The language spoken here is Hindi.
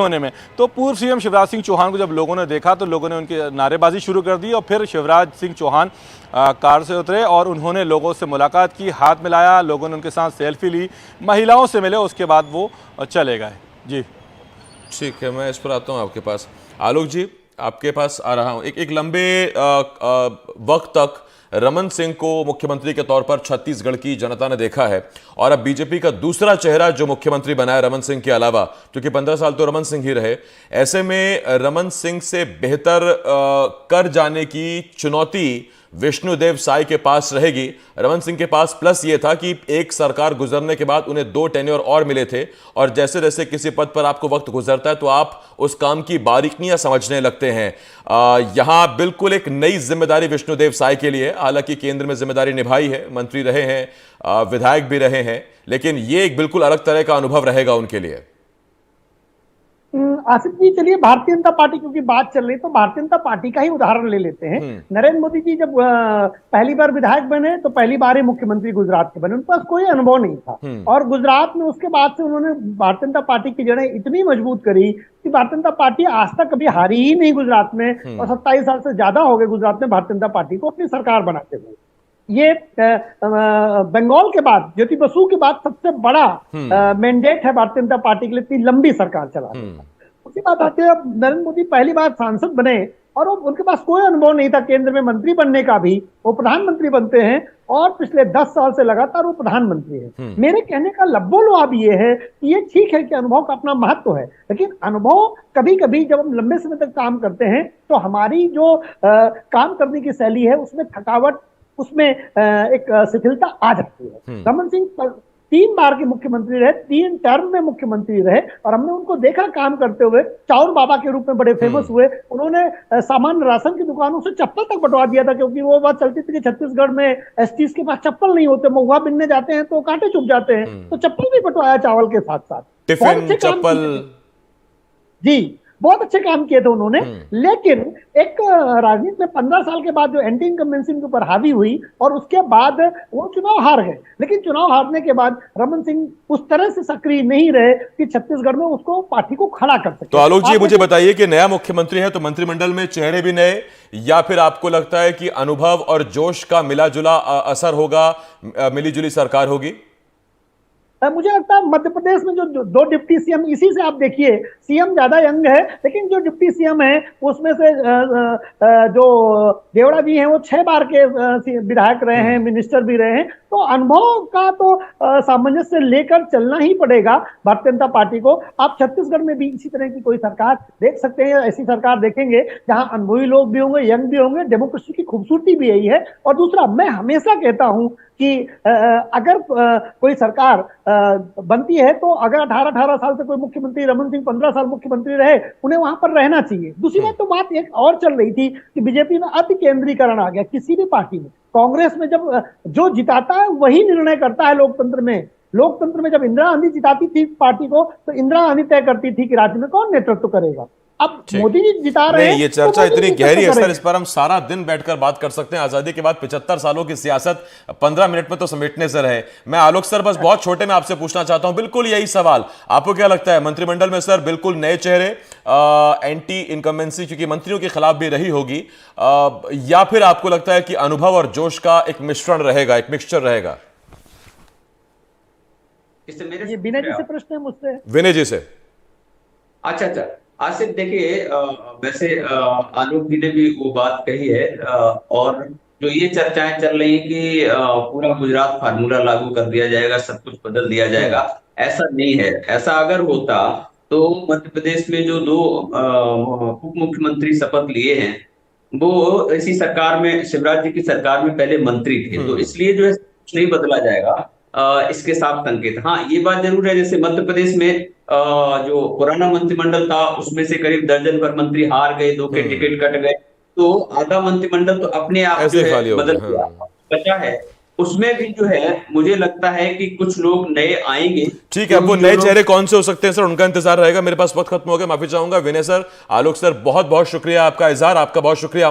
होने में। तो पूर्व सीएम शिवराज सिंह चौहान को जब लोगों ने देखा तो लोगों ने उनकी नारेबाजी शुरू कर दी और फिर शिवराज सिंह चौहान कार से उतरे और उन्होंने लोगों से मुलाकात की, हाथ मिलाया, लोगों ने उनके साथ सेल्फी ली, महिलाओं से मिले, उसके बाद वो चले गए। जी ठीक है, मैं इस पर आता हूँ आपके पास। आलोक जी, आपके पास आ रहा हूँ। एक लंबे वक्त तक रमन सिंह को मुख्यमंत्री के तौर पर छत्तीसगढ़ की जनता ने देखा है और अब बीजेपी का दूसरा चेहरा जो मुख्यमंत्री बना है रमन सिंह के अलावा, क्योंकि 15 साल तो रमन सिंह ही रहे, ऐसे में रमन सिंह से बेहतर कर जाने की चुनौती विष्णुदेव साय के पास रहेगी। रमन सिंह के पास प्लस ये था कि एक सरकार गुजरने के बाद उन्हें 2 टेन्योर और मिले थे और जैसे जैसे किसी पद पर आपको वक्त गुजरता है तो आप उस काम की बारीकियां समझने लगते हैं। यहां बिल्कुल एक नई जिम्मेदारी विष्णुदेव साय के लिए, हालांकि केंद्र में जिम्मेदारी निभाई है, मंत्री रहे हैं, विधायक भी रहे हैं, लेकिन ये एक बिल्कुल अलग तरह का अनुभव रहेगा उनके लिए। आसिफ जी, चलिए भारतीय जनता पार्टी क्योंकि बात चल रही तो भारतीय जनता पार्टी का ही उदाहरण ले लेते हैं। नरेंद्र मोदी जी जब पहली बार विधायक बने तो पहली बार ही मुख्यमंत्री गुजरात के बने, उनके पास कोई अनुभव नहीं था और गुजरात में उसके बाद से उन्होंने भारतीय जनता पार्टी की जड़ें इतनी मजबूत करी कि भारतीय जनता पार्टी आज तक कभी हारी ही नहीं गुजरात में और 27 साल से ज्यादा हो गए गुजरात में भारतीय जनता पार्टी को अपनी सरकार बनाते हुए। ये बंगाल के बाद, ज्योति बसु के बाद सबसे बड़ा मैंडेट है भारतीय जनता पार्टी के लिए इतनी लंबी सरकार चलाने का। उसके बाद आते हैं नरेंद्र मोदी पहली बार सांसद बने और उनके पास कोई अनुभव नहीं था केंद्र में मंत्री बनने का भी, वो प्रधानमंत्री बनते हैं और पिछले 10 साल से लगातार वो प्रधानमंत्री है। मेरे कहने का लब्बो लुआब ये है कि ये ठीक है कि अनुभव का अपना महत्व है, लेकिन अनुभव कभी कभी जब हम लंबे समय तक काम करते हैं तो हमारी जो काम करने की शैली है उसमें थकावट, उसमें एक शिथिलता आ जाती है। रमन सिंह 3 बार के मुख्यमंत्री रहे, 3 टर्म में मुख्यमंत्री रहे और हमने उनको देखा काम करते हुए। चाउर बाबा के रूप में बड़े फेमस हुए। उन्होंने सामान्य राशन की दुकानों से चप्पल तक बंटवा दिया था, क्योंकि वो बात चलती थी कि छत्तीसगढ़ में एसटीज के पास चप्पल नहीं होते, महुआ बिनने जाते हैं तो कांटे चुभ जाते हैं, तो चप्पल भी बंटवाया चावल के साथ साथ। टिफिन, चप्पल, जी बहुत अच्छे काम किए थे उन्होंने। लेकिन एक राजनीति में 15 साल के बाद जो एंटी इनकम्बेंसी के ऊपर हावी हुई और उसके बाद वो चुनाव हार गए, लेकिन चुनाव हारने के बाद रमन सिंह उस तरह से सक्रिय नहीं रहे कि छत्तीसगढ़ में उसको पार्टी को खड़ा कर सके। तो आलोक जी, मुझे बताइए कि नया मुख्यमंत्री है तो मंत्रिमंडल में चेहरे भी नए, या फिर आपको लगता है कि अनुभव और जोश का मिला जुला असर होगा, मिली जुली सरकार होगी? मुझे लगता है मध्य प्रदेश में जो 2 डिप्टी सीएम, इसी से आप देखिए सीएम ज्यादा यंग है, लेकिन जो डिप्टी सीएम है उसमें से जो देवड़ा जी हैं वो 6 बार के विधायक रहे हैं, मिनिस्टर भी रहे हैं, तो अनुभव का तो सामंजस्य लेकर चलना ही पड़ेगा भारतीय जनता पार्टी को। आप छत्तीसगढ़ में भी इसी तरह की कोई सरकार देख सकते हैं, ऐसी सरकार देखेंगे जहां अनुभवी लोग भी होंगे, यंग भी होंगे। डेमोक्रेसी की खूबसूरती भी यही है। और दूसरा, मैं हमेशा कहता हूं कि अगर कोई सरकार बनती है तो अगर 18 साल से कोई मुख्यमंत्री, रमन सिंह 15 साल मुख्यमंत्री रहे, उन्हें वहां पर रहना चाहिए। दूसरी बात, तो बात एक और चल रही थी कि बीजेपी में अति केंद्रीकरण आ गया किसी भी पार्टी में। कांग्रेस में जब जो जिताता है वही निर्णय करता है लोकतंत्र में। लोकतंत्र में जब इंदिरा गांधी जिताती थी पार्टी को तो इंदिरा गांधी तय करती थी कि राज्य में कौन नेतृत्व करेगा। अब मोदी जी जिता रहे हैं, ये चर्चा तो इतनी गहरी है सर, इस पर हम सारा दिन बैठकर बात कर सकते हैं। आजादी के बाद 75 सालों की सियासत 15 मिनट में तो समेटने से रहे। मैं आलोक सर बस बहुत छोटे में आपसे पूछना चाहता हूं बिल्कुल यही सवाल, आपको क्या लगता है मंत्रिमंडल में सर बिल्कुल नए चेहरे, एंटी इनकम्बेंसी क्योंकि मंत्रियों के खिलाफ भी रही होगी, या फिर आपको लगता है कि अनुभव और जोश का एक मिश्रण रहेगा, एक मिक्सचर रहेगा? ये विनय जी से प्रश्न है मुझसे। विनय जी से। अच्छा, आसिफ देखिए, वैसे आलोक जी ने भी वो बात कही है, और जो ये चर्चाएं चल रही हैं कि पूरा गुजरात फार्मूला लागू कर दिया जाएगा, सब कुछ बदल दिया जाएगा, ऐसा नहीं है। ऐसा अगर होता तो मध्य प्रदेश में जो 2 उप मुख्यमंत्री शपथ लिए हैं वो इसी सरकार में, शिवराज जी की सरकार में पहले मंत्री थे, तो इसलिए जो है कुछ नहीं बदला जाएगा, इसके साफ संकेत। हाँ, ये बात जरूर है, जैसे मध्य प्रदेश में जो पुराना मंत्रिमंडल था उसमें से करीब दर्जन भर मंत्री हार गए, 2 के टिकट कट गए, तो आधा मंत्रिमंडल तो अपने आप जो है बदल गया। बचा है उसमें भी जो है मुझे लगता है कि कुछ लोग नए आएंगे। ठीक है, अब वो नए चेहरे कौन से हो सकते हैं सर, उनका इंतजार रहेगा। मेरे पास वक्त खत्म हो गया, माफी चाहूंगा। विनय सर, आलोक सर, बहुत बहुत शुक्रिया, आपका इजहार, आपका बहुत शुक्रिया।